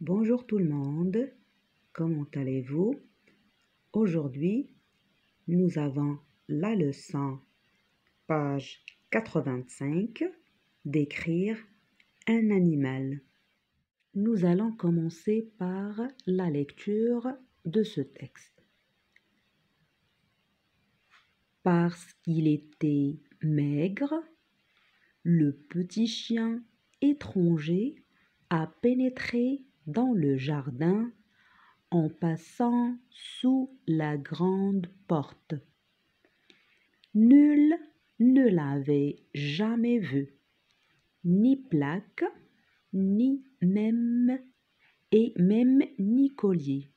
Bonjour tout le monde, comment allez-vous? Aujourd'hui, nous avons la leçon, page 85, d'écrire un animal. Nous allons commencer par la lecture de ce texte. Parce qu'il était maigre, le petit chien étranger a pénétré dans le jardin en passant sous la grande porte. Nul ne l'avait jamais vu, ni plaque, ni même ni collier.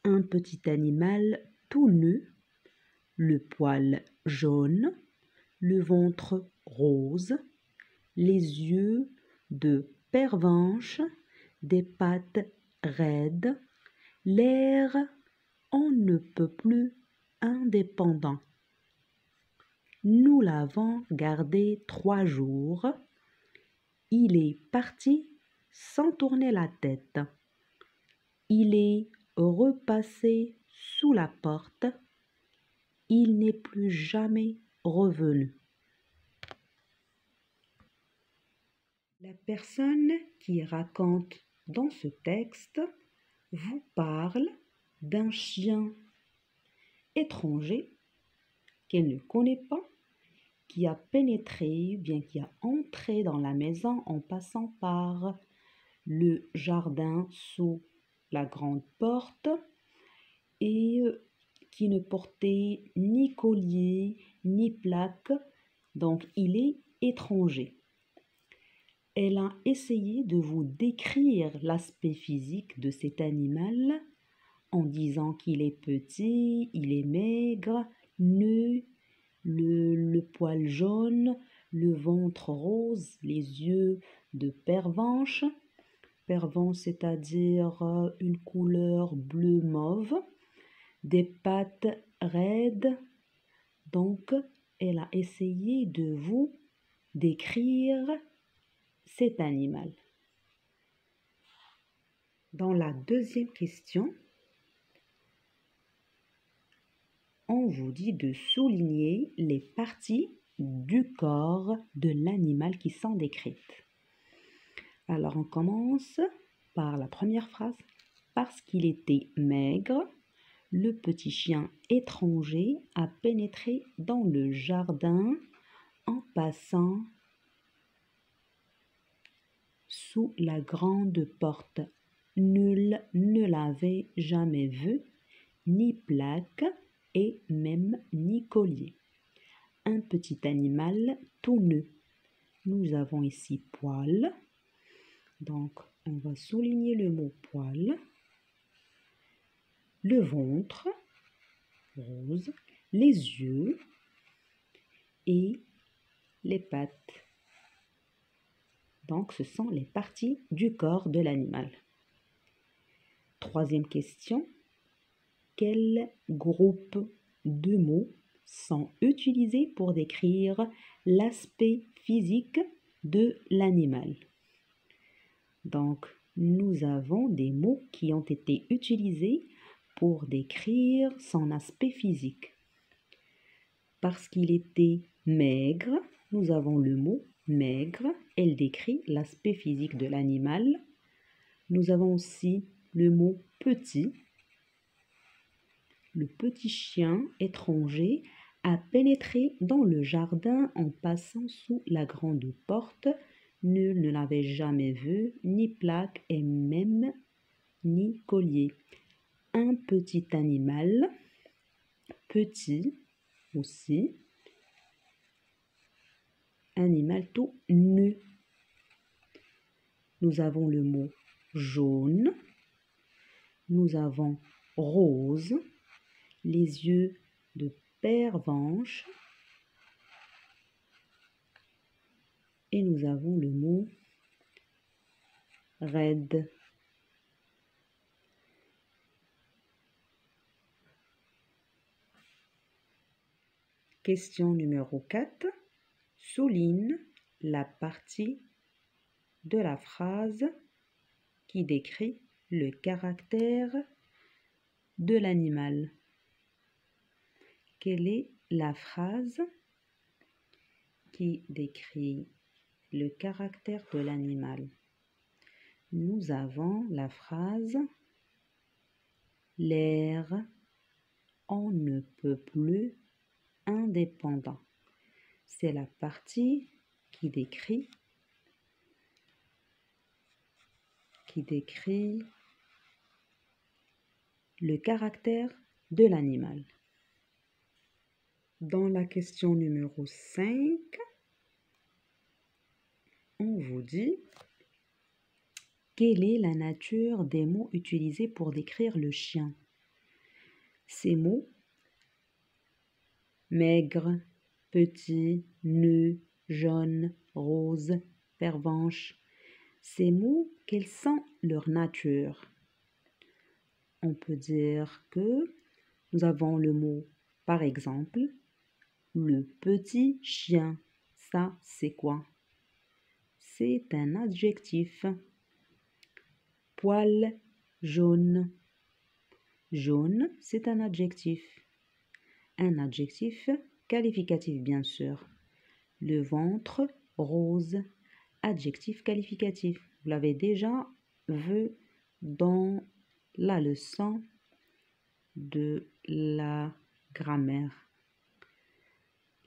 Un petit animal tout nu, le poil jaune, le ventre rose, les yeux de pervenche, des pattes raides, l'air on ne peut plus indépendant. Nous l'avons gardé 3 jours. Il est parti sans tourner la tête. Il est repassé sous la porte. Il n'est plus jamais revenu. La personne qui raconte dans ce texte vous parle d'un chien étranger qu'elle ne connaît pas, qui a pénétré, bien qui a entré dans la maison en passant par le jardin sous la grande porte et qui ne portait ni collier ni plaque, donc il est étranger. Elle a essayé de vous décrire l'aspect physique de cet animal en disant qu'il est petit, il est maigre, nu, le poil jaune, le ventre rose, les yeux de pervenche. Pervenche, c'est-à-dire une couleur bleu mauve, des pattes raides. Donc, elle a essayé de vous décrire cet animal. Dans la deuxième question, on vous dit de souligner les parties du corps de l'animal qui sont décrites. Alors on commence par la première phrase. Parce qu'il était maigre, le petit chien étranger a pénétré dans le jardin en passant sous la grande porte. Nul ne l'avait jamais vu, ni plaque et même ni collier. Un petit animal tout nu. Nous avons ici poil. Donc, on va souligner le mot poil. Le ventre, rose, les yeux et les pattes. Donc, ce sont les parties du corps de l'animal. Troisième question. Quel groupe de mots sont utilisés pour décrire l'aspect physique de l'animal? Donc, nous avons des mots qui ont été utilisés pour décrire son aspect physique. Parce qu'il était maigre, nous avons le mot maigre. Elle décrit l'aspect physique de l'animal. Nous avons aussi le mot petit. Le petit chien étranger a pénétré dans le jardin en passant sous la grande porte. Nul ne l'avait jamais vu, ni plaque et même ni collier. Un petit animal, petit aussi, animal tout nu. Nous avons le mot jaune, nous avons rose, les yeux de pervenche et nous avons le mot raide. Question numéro 4. Souligne la partie de la phrase qui décrit le caractère de l'animal. Quelle est la phrase qui décrit le caractère de l'animal? Nous avons la phrase « L'air on ne peut plus indépendant ». C'est la partie qui décrit le caractère de l'animal. Dans la question numéro 5, on vous dit quelle est la nature des mots utilisés pour décrire le chien? Ces mots, maigre, petit, nu, jaune, rose, pervenche, ces mots, quelles sont leur nature? On peut dire que nous avons le mot, par exemple, le petit chien. Ça, c'est quoi? C'est un adjectif. Poil jaune. Jaune, c'est un adjectif. Un adjectif qualificatif, bien sûr. Le ventre rose, adjectif qualificatif. Vous l'avez déjà vu dans la leçon de la grammaire.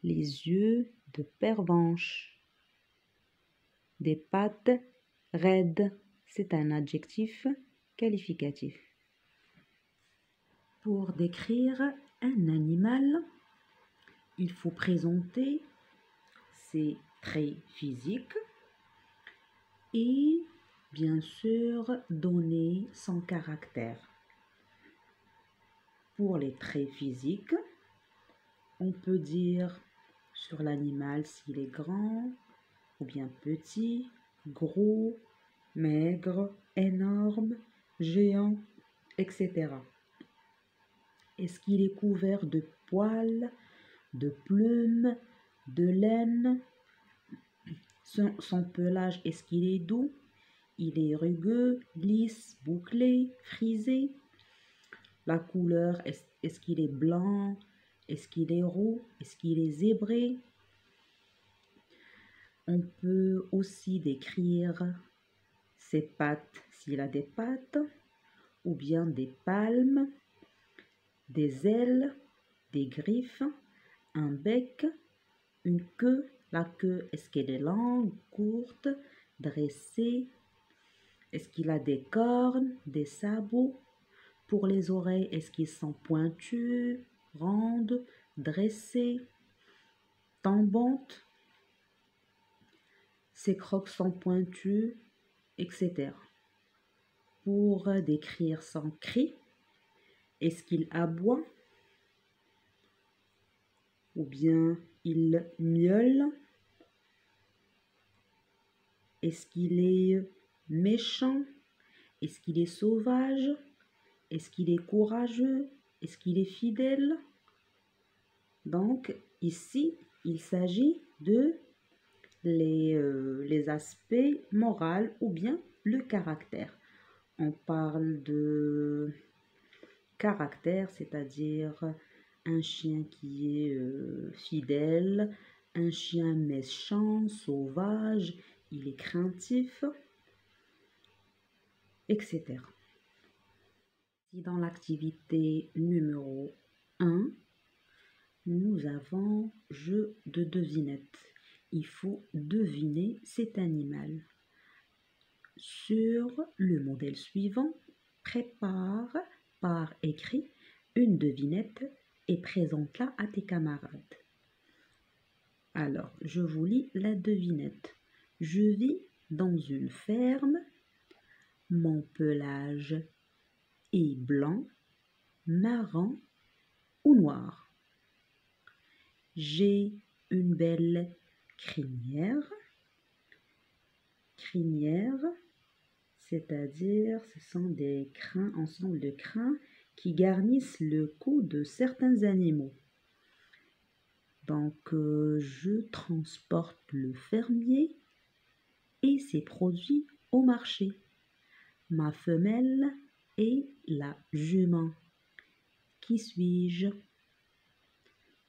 Les yeux de pervenche. Des pattes raides, c'est un adjectif qualificatif. Pour décrire un animal, il faut présenter ses traits physiques et bien sûr donner son caractère. Pour les traits physiques, on peut dire sur l'animal s'il est grand ou bien petit, gros, maigre, énorme, géant, etc. Est-ce qu'il est couvert de poils, de plumes, de laine? Son pelage, est-ce qu'il est doux? Il est rugueux, lisse, bouclé, frisé? La couleur, est-ce qu'il est blanc? Est-ce qu'il est roux? Est-ce qu'il est zébré? On peut aussi décrire ses pattes, s'il a des pattes, ou bien des palmes, des ailes, des griffes, un bec, une queue. La queue, est-ce qu'elle est longue, courte, dressée? Est-ce qu'il a des cornes, des sabots? Pour les oreilles, est-ce qu'ils sont pointus, rondes, dressées, tombantes? Ses crocs sont pointus, etc. Pour décrire son cri, est-ce qu'il aboie? Ou bien il miaule? Est-ce qu'il est méchant? Est-ce qu'il est sauvage? Est-ce qu'il est courageux? Est-ce qu'il est fidèle? Donc ici, il s'agit de les aspects moraux ou bien le caractère. On parle de caractère, c'est-à-dire un chien qui est fidèle, un chien méchant, sauvage, il est craintif, etc. Dans l'activité numéro 1, nous avons jeu de devinette. Il faut deviner cet animal. Sur le modèle suivant, prépare par écrit une devinette et présente-la à tes camarades. Alors, je vous lis la devinette. Je vis dans une ferme, mon pelage est blanc, marron ou noir. J'ai une belle crinière. Crinière, c'est-à-dire ce sont des crins, ensemble de crins qui garnissent le cou de certains animaux. Donc, je transporte le fermier et ses produits au marché. ma femelle et la jument. Qui suis-je?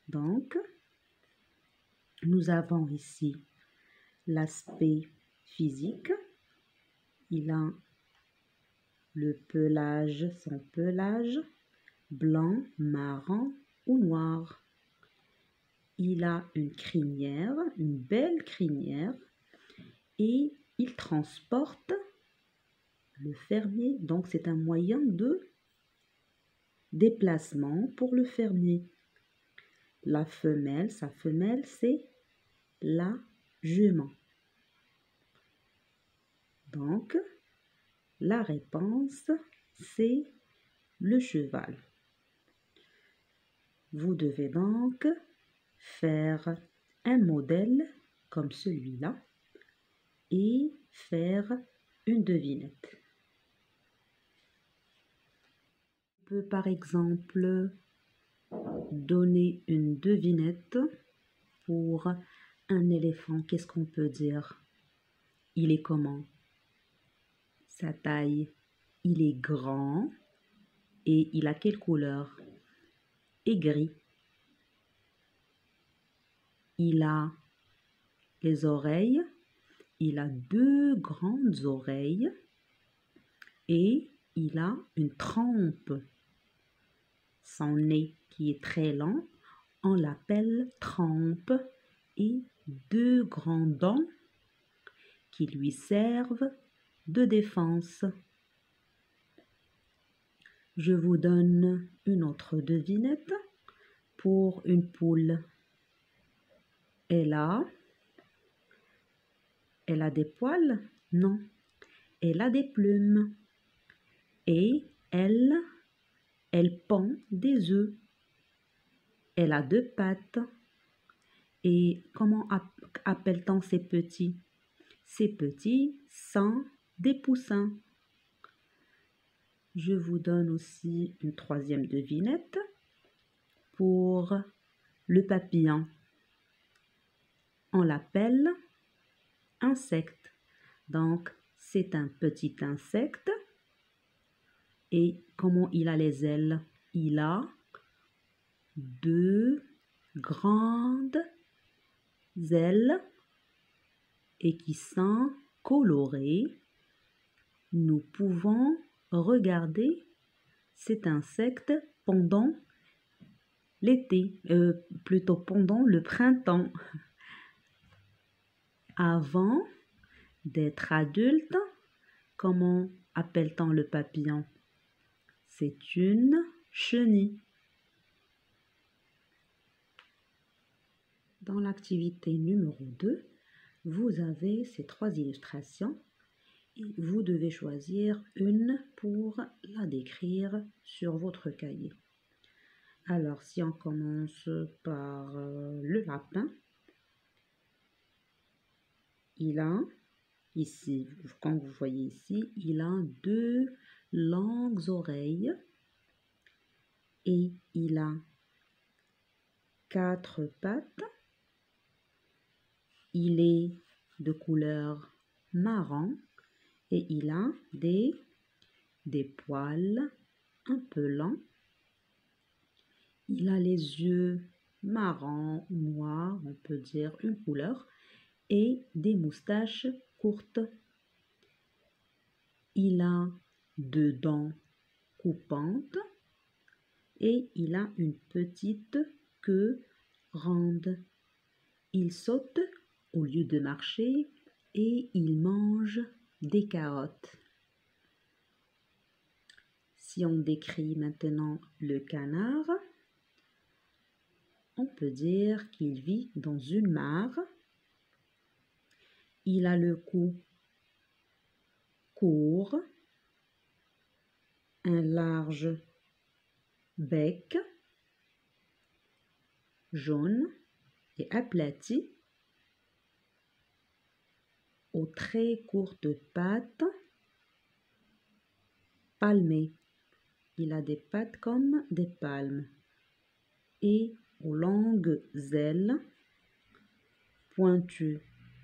Donc, nous avons ici l'aspect physique. Il a le pelage, son pelage, blanc, marron ou noir. Il a une crinière, une belle crinière, et il transporte le fermier. Donc, c'est un moyen de déplacement pour le fermier. La femelle, sa femelle, c'est la jument. Donc, la réponse, c'est le cheval. Vous devez donc faire un modèle comme celui-là et faire une devinette. On peut par exemple donner une devinette pour un éléphant. Qu'est-ce qu'on peut dire? Il est comment? Sa taille, il est grand et il a quelle couleur? Et gris. Il a les oreilles, il a 2 grandes oreilles et il a une trempe. Son nez qui est très long, on l'appelle trempe, et 2 grands dents qui lui servent de défense. Je vous donne une autre devinette pour une poule. Elle a des poils? Non. Elle a des plumes. Et elle pond des œufs. Elle a 2 pattes. Et comment appelle-t-on ces petits? Ces petits sont des poussins. Je vous donne aussi une 3e devinette pour le papillon. On l'appelle insecte. Donc, c'est un petit insecte. Et comment il a les ailes? Il a 2 grandes ailes et qui sont colorées. Nous pouvons regarder cet insecte pendant l'été, plutôt pendant le printemps. Avant d'être adulte, comment appelle-t-on le papillon? C'est une chenille. Dans l'activité numéro 2, vous avez ces 3 illustrations et vous devez choisir une pour la décrire sur votre cahier. Alors, si on commence par le lapin, il a, ici, comme vous voyez ici, il a 2 longues oreilles et il a 4 pattes. Il est de couleur marron et il a des poils un peu longs. Il a les yeux marron ou noirs, on peut dire une couleur, et des moustaches courtes. Il a 2 dents coupantes et il a une petite queue ronde. Il saute au lieu de marcher et il mange des carottes. Si on décrit maintenant le canard, on peut dire qu'il vit dans une mare. Il a le cou court, un large bec jaune et aplati, aux très courtes pattes palmées. Il a des pattes comme des palmes et aux longues ailes pointues.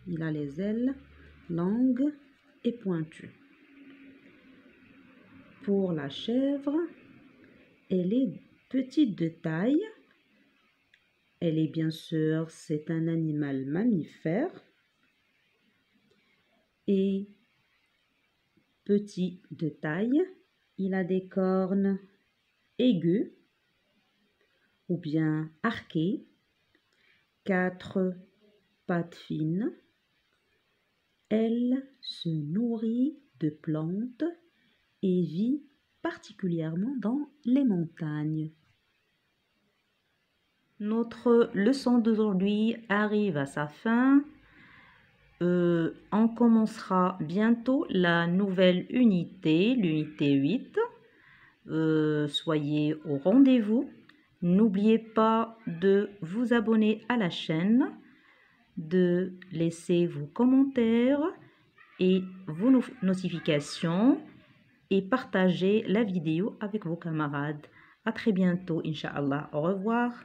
Il a les ailes longues et pointues. Pour la chèvre, elle est petite de taille. Elle est bien sûr, c'est un animal mammifère. Et petit de taille, il a des cornes aiguës ou bien arquées, 4 pattes fines. Elle se nourrit de plantes et vit particulièrement dans les montagnes. Notre leçon d'aujourd'hui arrive à sa fin. On commencera bientôt la nouvelle unité, l'unité 8. Soyez au rendez-vous. N'oubliez pas de vous abonner à la chaîne, de laisser vos commentaires et vos notifications et partager la vidéo avec vos camarades. À très bientôt, Inch'Allah. Au revoir.